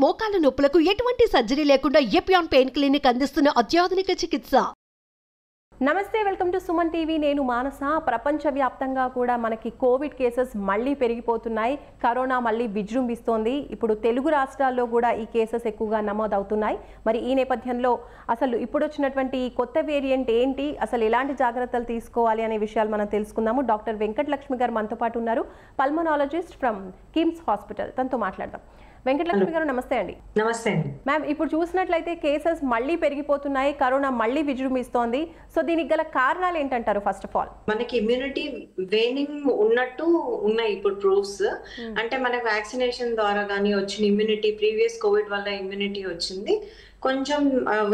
మోకాల నొప్పులకు ఎటువంటి సర్జరీ లేకుండా ఎపియాన్ పెయిన్ క్లినిక్ అందిస్తున్న అత్యాధునిక చికిత్స. నమస్తే, వెల్కమ్ టు సుమన్ టీవీ. నేను మానస. ప్రపంచవ్యాప్తంగా కూడా మనకి కోవిడ్ కేసెస్ మళ్ళీ పెరిగిపోతున్నాయి. కరోనా మళ్ళీ విజృంభిస్తోంది. ఇప్పుడు తెలుగు రాష్ట్రాల్లో కూడా ఈ కేసెస్ ఎక్కువగా నమోదవుతున్నాయి. మరి ఈ నేపథ్యంలో అసలు ఇప్పుడు వచ్చినటువంటి కొత్త వేరియంట్ ఏంటి, అసలు ఎలాంటి జాగ్రత్తలు తీసుకోవాలి అనే విషయాలు మనం తెలుసుకుందాము. డాక్టర్ వెంకటలక్ష్మి గారు మనతో పాటు ఉన్నారు, పల్మనాలజిస్ట్ ఫ్రమ్ కిమ్స్ హాస్పిటల్. తనతో మాట్లాడదాం. వెంకటలక్ష్మి గారు నమస్తే అండి. నమస్తే అండి మ్యామ్. ఇప్పుడు చూసినట్లయితే కేసెస్ మళ్ళీ పెరిగిపోతున్నాయి, కరోనా మళ్ళీ విజృంభిస్తోంది. సో దీనికి గల కారణాలు ఏంటంటారు? ఫస్ట్ ఆఫ్ ఆల్ మనకి ఇమ్యూనిటీ వేనింగ్ ఉన్నట్టు ఉన్నాయి ఇప్పుడు ప్రూఫ్స్. అంటే మనకు వ్యాక్సినేషన్ ద్వారా కానీ వచ్చిన ఇమ్యూనిటీ, ప్రీవియస్ కోవిడ్ వల్ల ఇమ్యూనిటీ వచ్చింది, కొంచెం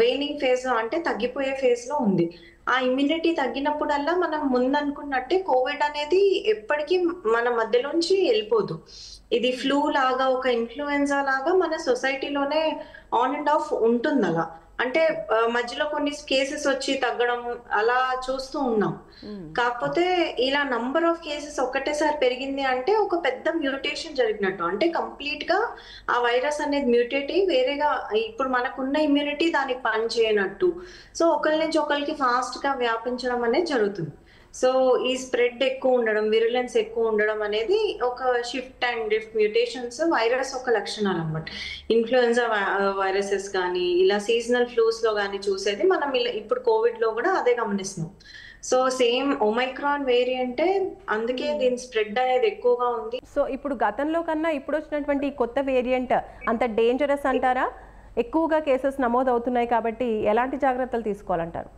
వేనింగ్ ఫేజ్ అంటే తగ్గిపోయే ఫేజ్ లో ఉంది. ఆ ఇమ్యూనిటీ తగ్గినప్పుడల్లా మనం ముందు అనుకున్నట్టే కోవిడ్ అనేది ఎప్పటికీ మన మధ్యలోంచి వెళ్ళిపోదు. ఇది ఫ్లూ లాగా, ఒక ఇన్ఫ్లుయెన్జా లాగా మన సొసైటీలోనే ఆన్ అండ్ ఆఫ్ ఉంటుంది. అలా అంటే మధ్యలో కొన్ని కేసెస్ వచ్చి తగ్గడం అలా చూస్తూ ఉన్నాం. కాకపోతే ఇలా నంబర్ ఆఫ్ కేసెస్ ఒక్కటేసారి పెరిగింది అంటే ఒక పెద్ద మ్యూటేషన్ జరిగినట్టు. అంటే కంప్లీట్ గా ఆ వైరస్ అనేది మ్యూటేట్ అయ్యి వేరేగా ఇప్పుడు మనకున్న ఇమ్యూనిటీ దానికి పని చేయనట్టు. సో ఒకరి నుంచి ఒకరికి ఫాస్ట్ గా వ్యాపించడం అనేది జరుగుతుంది. సో ఈ స్ప్రెడ్ ఎక్కువ ఉండడం, విరులెన్స్ ఎక్కువ ఉండడం అనేది ఒక shift and drift mutations virus ఒక లక్షణాలు అన్నమాట. ఇన్ఫ్లుయెన్జా వైరసెస్ కానీ ఇలా సీజనల్ ఫ్లూస్ లో కానీ చూసేది మనం ఇప్పుడు కోవిడ్ లో కూడా అదే గమనిస్తున్నాం. సో సేమ్ ఒమైక్రాన్ వేరియంటే, అందుకే దీని స్ప్రెడ్ అనేది ఎక్కువగా ఉంది. సో ఇప్పుడు గతంలో కన్నా ఇప్పుడు వచ్చినటువంటి కొత్త వేరియంట్ అంత డేంజరస్ అంటారా? ఎక్కువగా కేసెస్ నమోదు అవుతున్నాయి కాబట్టి ఎలాంటి జాగ్రత్తలు తీసుకోవాలంటారు?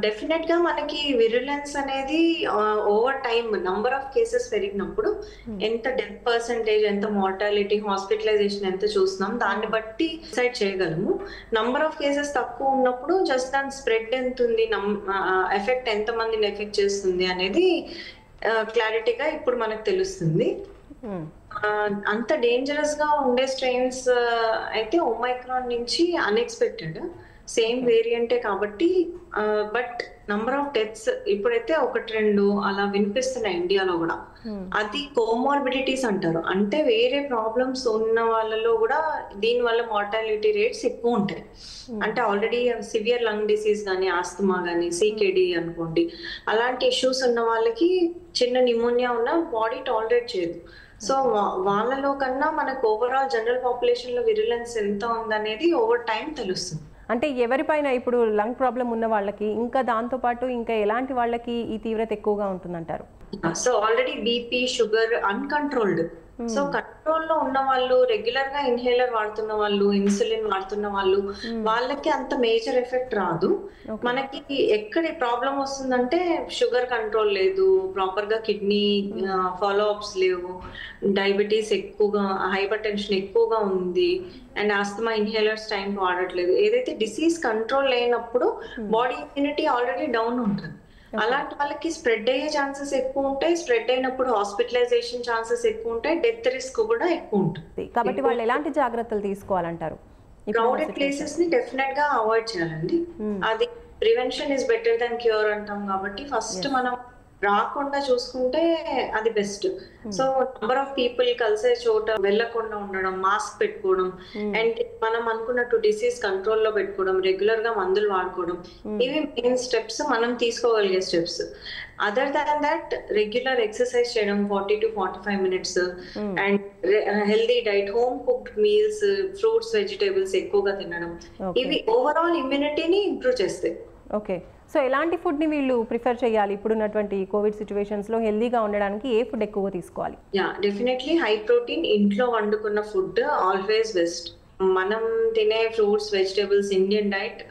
డెఫినెట్ గా మనకి విరులెన్స్ అనేది over time number of cases పెరిగినప్పుడు ఎంత డెత్ పర్సెంటేజ్, ఎంత మార్టాలిటీ, హాస్పిటలైజేషన్ ఎంత చూస్తున్నాం దాన్ని బట్టి డిసైడ్ చేయగలము. నంబర్ ఆఫ్ కేసెస్ తక్కువ ఉన్నప్పుడు జస్ట్ దాని స్ప్రెడ్ ఎంత ఉంది, ఎఫెక్ట్ ఎంత మందిని ఎఫెక్ట్ చేస్తుంది అనేది క్లారిటీగా ఇప్పుడు మనకు తెలుస్తుంది. అంత డేంజరస్ గా ఉండే స్ట్రెయిన్స్ అయితే ఒమైక్రాన్ నుంచి అన్ఎక్స్పెక్టెడ్ సేమ్ వేరియంటే కాబట్టి. బట్ నంబర్ ఆఫ్ డెత్స్ ఇప్పుడైతే 1-2 అలా వినిపిస్తున్నాయి ఇండియాలో కూడా. అది కోమార్బిడిటీస్ అంటారు. అంటే వేరే ప్రాబ్లమ్స్ ఉన్న వాళ్ళలో కూడా దీని వల్ల మార్టాలిటీ రేట్స్ ఎక్కువ ఉంటాయి. అంటే ఆల్రెడీ సివియర్ లంగ్ డిసీజ్ కానీ, ఆస్తమా కానీ, సికేడి అనుకోండి, అలాంటి ఇష్యూస్ ఉన్న వాళ్ళకి చిన్న నిమోనియా ఉన్న బాడీ టాలరేట్ చేయదు. సో వాళ్ళలో కన్నా మనకు ఓవరాల్ జనరల్ పాపులేషన్ లో విరులెన్స్ ఎంత ఉందనేది ఓవర్ టైం తెలుస్తుంది. అంటే ఎవరిపైన ఇప్పుడు లంగ్ ప్రాబ్లం ఉన్న వాళ్ళకి, ఇంకా దాంతో పాటు ఇంకా ఎలాంటి వాళ్ళకి ఈ తీవ్రత ఎక్కువగా ఉంటుందంటారు? So already BP, sugar uncontrolled. So control లో ఉన్న వాళ్ళు, రెగ్యులర్ గా ఇన్హేలర్ వాడుతున్న వాళ్ళు, ఇన్సులిన్ వాడుతున్న వాళ్ళు, వాళ్ళకి అంత మేజర్ ఎఫెక్ట్ రాదు. మనకి ఎక్కడ ప్రాబ్లం వస్తుందంటే షుగర్ కంట్రోల్ లేదు, ప్రాపర్ గా కిడ్నీ ఫాలో అప్స్ లేవు, డయాబెటీస్ ఎక్కువగా, హైపర్ టెన్షన్ ఎక్కువగా ఉంది, అండ్ ఆస్తమా ఇన్హేలర్స్ టైం వాడట్లేదు. ఏదైతే డిసీజ్ కంట్రోల్ లేనప్పుడు బాడీ ఇమ్యూనిటీ ఆల్రెడీ డౌన్ ఉంటుంది. అలాంటి వాళ్ళకి స్ప్రెడ్ అయ్యే ఛాన్సెస్ ఎక్కువ ఉంటాయి. స్ప్రెడ్ అయినప్పుడు హాస్పిటలైజేషన్ ఛాన్సెస్ ఎక్కువ ఉంటాయి, డెత్ రిస్క్ కూడా ఎక్కువ ఉంటుంది. కాబట్టి వాళ్ళు ఎలాంటి జాగ్రత్తలు తీసుకోవాలంటారు? క్రౌడెడ్ ప్లేసెస్ ని డెఫినెట్ గా అవాయిడ్ చేయాలండి. అది prevention is better than cure అంటాం కాబట్టి ఫస్ట్ మనం రాకుండా చూసుకుంటే అది best. So number of people కలిసే చోట వెళ్ళకుండా ఉండడం, మాస్క్ పెట్టుకోవడం, అండ్ మనం అనుకున్నట్టు డిసీజ్ కంట్రోల్ లో పెట్టుకోవడం, రెగ్యులర్ గా మందులు వాడుకోవడం, ఇవి మెయిన్ స్టెప్స్, మనం తీసుకోగలిగే steps. Other than that regular exercise చేయడం 40 to 45 minutes, and healthy diet, home cooked meals, fruits, vegetables ఎక్కువగా తినడం, ఇవి ఓవరాల్ ఇమ్యూనిటీని ఇంప్రూవ్ చేస్తాయి. ఓకే. సో ఎలాంటి ఫుడ్ ని వీళ్ళు ప్రిఫర్ చేయాలి ఇప్పుడున్నటువంటి కోవిడ్ సిచ్యువేషన్స్ లో? హెల్దీగా ఉండడానికి ఏ ఫుడ్ ఎక్కువగా తీసుకోవాలి? డెఫినెట్లీ హై ప్రోటీన్, ఇంట్లో వండుకున్న ఫుడ్ ఆల్వేస్ బెస్ట్. మనం తినే fruits, vegetables, Indian diet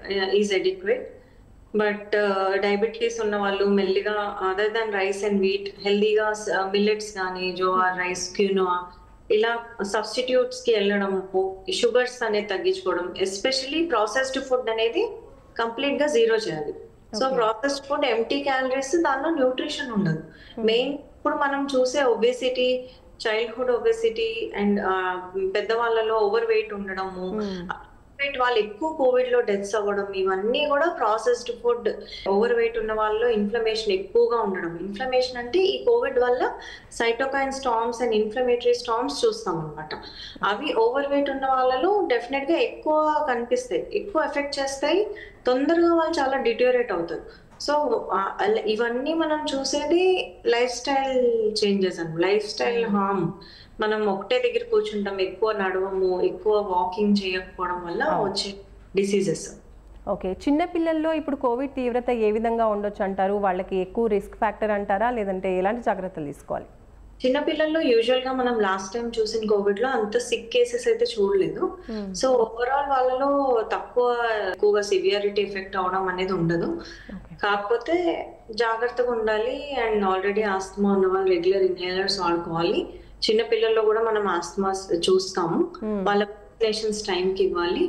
is adequate. But diabetes ఉన్న వాళ్ళు మెల్లిగా other than rice and wheat హెల్దీగా మిల్లెట్స్ కానీ, జోవార్ రైస్, క్యూనోవా ఇలా సబ్స్టిట్యూట్స్ కి వెళ్ళడము, షుగర్స్ అనేది తగ్గించుకోవడం, ఎస్పెషల్లీ ప్రాసెస్డ్ ఫుడ్ అనేది కంప్లీట్ గా జీరో చేయాలి. So processed food empty calories, దానిలో న్యూట్రిషన్ ఉండదు. మెయిన్ ఇప్పుడు మనం చూసే ఒబేసిటీ, చైల్డ్హుడ్ ఒబేసిటీ అండ్ పెద్దవాళ్ళలో ఓవర్ వెయిట్ ఉండడము, వెయిట్ వాళ్ళు ఎక్కువ కోవిడ్ లో డెత్స్ అవ్వడం ఇవన్నీ కూడా ప్రాసెస్డ్ ఫుడ్, ఓవర్ వెయిట్ ఉన్న వాళ్ళలో ఇన్ఫ్లమేషన్ ఎక్కువగా ఉండడం. ఇన్ఫ్లమేషన్ అంటే ఈ కోవిడ్ వల్ల cytokine storms and inflammatory storms చూస్తాం అనమాట. అవి ఓవర్ వెయిట్ ఉన్న వాళ్ళలో డెఫినెట్ గా ఎక్కువ కనిపిస్తాయి, ఎక్కువ ఎఫెక్ట్ చేస్తాయి, తొందరగా వాళ్ళు చాలా డిటోరేట్ అవుతారు. సో ఇవన్నీ మనం చూసేది లైఫ్ స్టైల్ చేంజెస్ అండి, లైఫ్ స్టైల్ హార్మ్. మనం ఒకటే దగ్గర కూర్చుంటాం, ఎక్కువ నడవము, ఎక్కువ వాకింగ్ చేయకపోవడం వల్ల వచ్చే డిసీజెస్. ఓకే, చిన్న పిల్లల్లో ఇప్పుడు కోవిడ్ తీవ్రత ఏ విధంగా ఉండొచ్చు అంటారు? వాళ్ళకి ఎక్కువ రిస్క్ ఫ్యాక్టర్ అంటారా, లేదంటే ఎలాంటి జాగ్రత్తలు తీసుకోవాలి? చిన్నపిల్లల్లో యూజువల్ గా మనం లాస్ట్ టైం చూసిన కోవిడ్ లో అంత సిక్ కేసెస్ అయితే చూడలేదు. సో ఓవరాల్ వాళ్ళలో ఎక్కువగా సివియారిటీ ఎఫెక్ట్ అవడం అనేది ఉండదు. కాకపోతే జాగ్రత్తగా ఉండాలి. అండ్ ఆల్రెడీ ఆస్తమా ఉన్న వాళ్ళు రెగ్యులర్ ఇన్హేలర్స్ వాడుకోవాలి. చిన్న పిల్లల్లో కూడా మనం ఆస్తమా చూస్తాము, వాళ్ళ వ్యాక్సినేషన్స్ టైంకి ఇవ్వాలి.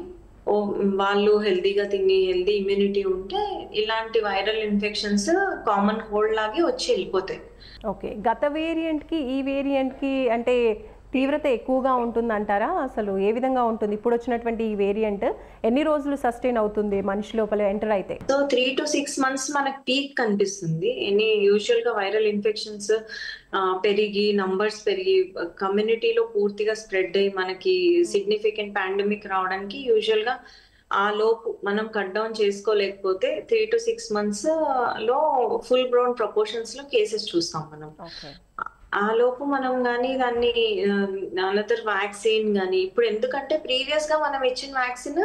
వాళ్ళు హెల్దీగా తిని హెల్దీ ఇమ్యూనిటీ ఉంటే ఇలాంటి వైరల్ ఇన్ఫెక్షన్స్ కామన్ కోల్డ్ లాగే వచ్చి వెళ్ళిపోతాయి. ఓకే, గత వేరియంట్కి ఈ వేరియంట్కి అంటే తీవ్రత ఎక్కువగా ఉంటుంది అంటారా? అసలు ఏ విధంగా ఉంటుంది? ఇప్పుడు వచ్చినటువంటి ఈ వేరియంట్ ఎన్ని రోజులు సస్టైన్ అవుతుంది మనిషి లోపల ఎంటర్ అయితే? సో 3 to 6 months మనకి పీక్ కనిపిస్తుంది. యూజువల్ గా వైరల్ ఇన్ఫెక్షన్స్ పెరిగి నంబర్స్ పెరిగి కమ్యూనిటీలో పూర్తిగా స్ప్రెడ్ అయ్యి మనకి సిగ్నిఫికెంట్ పాండమిక్ రావడానికి యూజువల్ గా ఆ లోపు మనం కట్ డౌన్ చేసుకోలేకపోతే 3 to 6 months లో ఫుల్ బ్రౌన్ ప్రపోర్షన్స్ లో కేసెస్ చూస్తాం మనం. ఆ లోపు మనం కానీ దాన్ని అనదర్ వ్యాక్సిన్ కానీ ఇప్పుడు, ఎందుకంటే ప్రీవియస్ గా మనం ఇచ్చిన వ్యాక్సిన్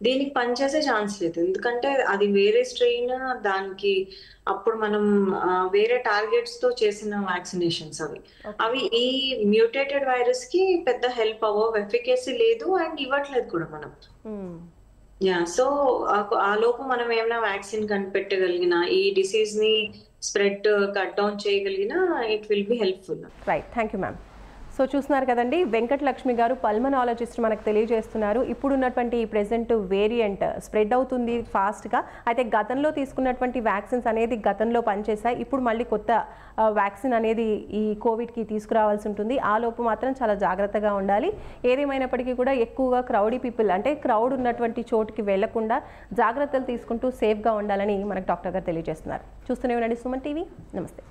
దీనికి పనిచేసే ఛాన్స్ లేదు, ఎందుకంటే అది వేరే స్ట్రెయిన్, దానికి అప్పుడు మనం వేరే టార్గెట్స్ తో చేసిన వ్యాక్సినేషన్స్ అవి ఈ మ్యూటేటెడ్ వైరస్ కి పెద్ద హెల్ప్ అవ్వవు, ఎఫికసీ లేదు అండ్ ఇవ్వట్లేదు కూడా మనం. సో ఆ లోపు మనం ఏమైనా వ్యాక్సిన్ కనిపెట్టగలిగిన, ఈ డిసీజ్ ని స్ప్రెడ్ కట్ డౌన్ చేయగలిగిన, it will be helpful. Right, thank you ma'am. So చూస్తున్నారు కదండి, వెంకటలక్ష్మి గారు పల్మనాలజిస్ట్ మనకు తెలియజేస్తున్నారు. ఇప్పుడున్నటువంటి ఈ ప్రెజెంట్ వేరియంట్ స్ప్రెడ్ అవుతుంది ఫాస్ట్గా. అయితే గతంలో తీసుకున్నటువంటి వ్యాక్సిన్స్ అనేది గతంలో పనిచేశాయి, ఇప్పుడు మళ్ళీ కొత్త వ్యాక్సిన్ అనేది ఈ కోవిడ్కి తీసుకురావాల్సి ఉంటుంది. ఆ లోపు మాత్రం చాలా జాగ్రత్తగా ఉండాలి. ఏదేమైనప్పటికీ కూడా ఎక్కువగా క్రౌడీ పీపుల్ అంటే క్రౌడ్ ఉన్నటువంటి చోటుకి వెళ్లకుండా జాగ్రత్తలు తీసుకుంటూ సేఫ్గా ఉండాలని మనకు డాక్టర్ గారు తెలియజేస్తున్నారు. చూస్తూనే ఉండండి సుమన్ టీవీ. నమస్తే.